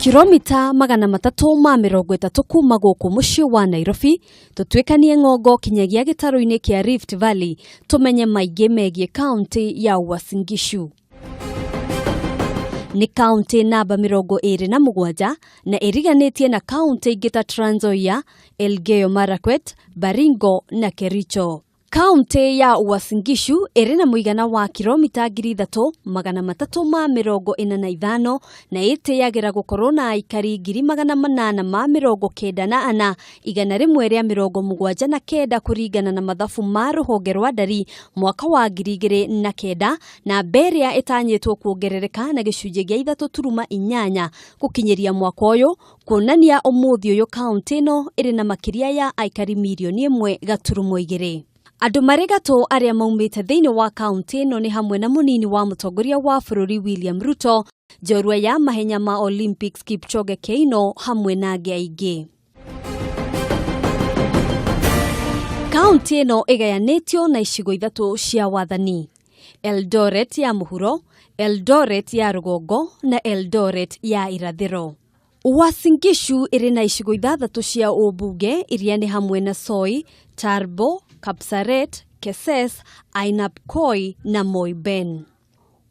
Kilomita 330 kuma gũkũ mũciĩ wa Nairobi, tutwikanie ng'ongo kinyagia gĩtarũ-inĩ kĩa Rift Valley, tumenye maingĩ megie kaunti ya Uasin Gishu. Ni kaunti namba 27 na iriganĩtie na kaunti ingĩ ta Trans Nzoia, Elgeyo Marakwet, Baringo na Kericho. Kaunti ya Uasin Gishu iri na muigana wa kilomita 345 na itiyagira gukorwo na aikari 894 igana rimwe rĩa 79 kuringana na mathabu ma rũhonge rwa ndari mwaka wa 2009 na mberia itanyitwo kuongerereka na gĩcunjĩ gĩa 3.8 gukinyiria mwaka ũyũ, kuonania Umuthi ũyũ kaunti ĩno iri na makiria ya aikari milioni 1.2. Andũ marĩ gatũ arĩa maumĩte thĩinĩ wa kaunti ĩno nĩ hamwe na mũnini wa mũtongoria wa bũrũri William Ruto, njorua ya mahenya ma Olympics Kipchoge Keino hamwe na angĩ aingĩ. Kaunti ĩno ĩgayanĩtio na icigo ithatũ cia wathani: Eldoret ya mũhuro, Eldoret ya rũgongo na Eldoret ya irathĩro. Uasin Gishu ĩrĩ na icigo ithathatũ cia ũmbunge iria nĩ hamwe na Soi, Tarbo, Kapsaret, Keses, Ainabkoi na Moiben.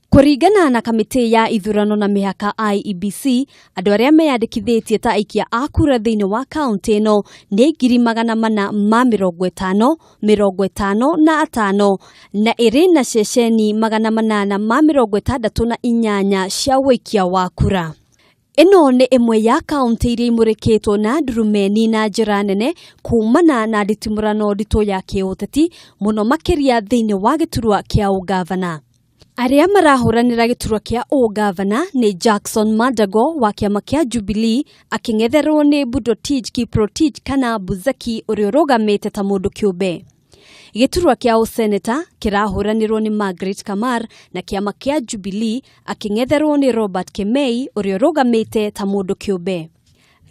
Kuringana na kamĩtĩ ya ithurano na mĩhaka IEBC, andũ arĩa meyandĩkithĩtie ta aikia a kura thĩinĩ wa kaunti ĩno nĩ 450 na ĩrĩ na ceceni 868 cia wĩikia wa kura. Ino nĩ imwe ya kaunti iria imũrĩkĩtwo na ndurumeni na njĩra nene kumana na nditimurano nditũ ya kĩũteti mũno makĩria thĩinĩ wa giturwa kĩa ungavana. Arĩa marahũranĩra giturwa kĩa ungavana nĩ Jackson Madago wa kĩama kĩa Jubilee akĩng'etherwo nĩ Budotich Kiprotich kana Buzeki ũrĩa ũrũgamĩte ta mũndũ kĩũmbe. Giturwa kĩa useneta kirahũranĩrwo nĩ Margaret Kamar na kĩama kĩa Jubilee akĩng'etherwo nĩ Robert Kemei ũrĩa ũrũgamĩte ta mũndũ kĩũmbe.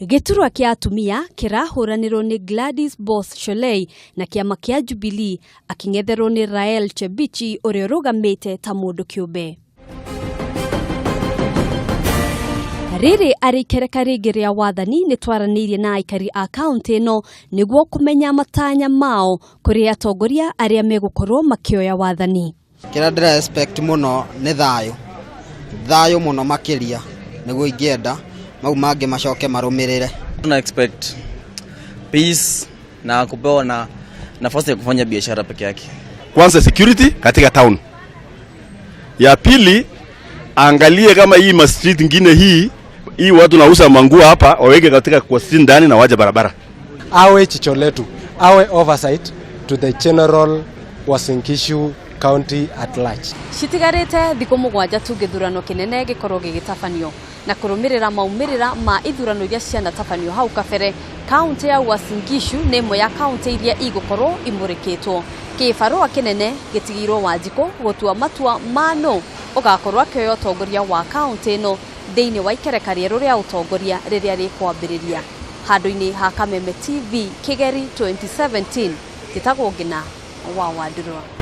Giturwa kĩa atumia kirahũranĩrwo nĩ Gladys Boss Sholei na kĩama kĩa Jubilee akĩng'etherwo nĩ Rael Chebichi ũrĩa ũrũgamĩte ta mũndũ kĩũmbe. Rĩrĩ arĩ ikereka rĩngĩ rĩa wathani nĩ twaranĩirie na aikari a kaunti ĩno nĩguo kũmenya matanya mao kũrĩ atongoria arĩa megũkorwo makĩoya wathani. Kĩrĩa ndĩra expect mũno nĩ thayũ mũno makĩria nĩguo ingĩenda mau mangĩ macoke marũmĩrĩre. Tuna expect peace na kupewa na nafasi ya kufanya biashara peke yake. Kwanza security katika town. Ya pili, angalie kama hii ma street ngine hii watu nauza manguo hapa waweke katika kwa street ndani na waje barabara. Awe chicho letu, awe oversight to the general Uasin Gishu county at large. Itigarite thiku 7 tu githurano kinene gikorwo gigitabanio na kũrũmĩrĩra maumĩrĩra ma ithurano iria cianatabanio hau kabere. Kaunti ya Uasin Gishu nĩ ĩmwe ya kaunti iria igũkorwo imũrĩkĩtwo. Kĩbarũa kĩnene gĩtigĩirwo Wanjikũ gũtua matua mano ũgakorwo akĩoya ũtongoria wa kaunti ĩno thĩinĩ wa ikereka rĩerũ rĩa ũtongoria rĩrĩa rĩkwambĩrĩria. Handũ-inĩ ha Kameme TV Kigeri 2017, njĩtagwo Ngina wa Wandurwa.